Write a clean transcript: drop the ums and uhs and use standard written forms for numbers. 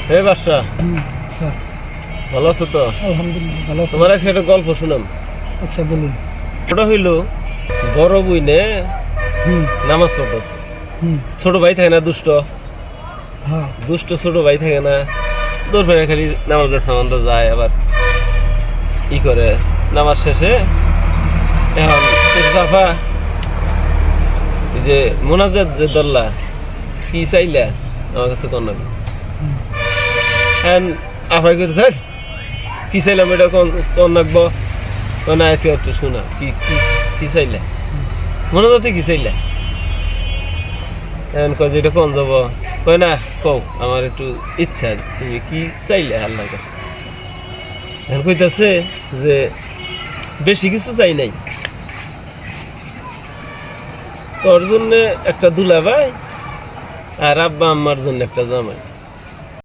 হে বাদশা, sir ভালো আছো তো? আলহামদুলিল্লাহ ভালো আছি। তোমার আজকে একটা গল্প শুনাম। আচ্ছা বলুন। ওটা হইল বড় বইনে হুম নামাজ পড়তেছে। হুম ছোট ভাই থাকে না দুষ্ট, হ্যাঁ দুষ্ট ছোট ভাই থাকে না, দৌড় ফেরে খালি নামাজের সামান যায়, আবার ই করে নামাজ শেষে এখন চাফা যে মোনাজাত যে দল্লা কি চাইলা আমার কাছে কন্যা হ্যাঁ আফাই করতে কি চাইলাম এটা কোন রাখবো না আজকে একটু শোনা কি কি কি চাইলা মোনাজাতে কি চাইলা এখন কয় যে এটা কোন যাব কয় না কও আমার একটু ইচ্ছা তুমি কি চাইলে আল্লাহর কাছে এখন কইতাছে যে বেশি কিছু চাই নাই, তোর জন্য একটা দুলা ভাই আর আব্বা আম্মার জন্য একটা জামাই।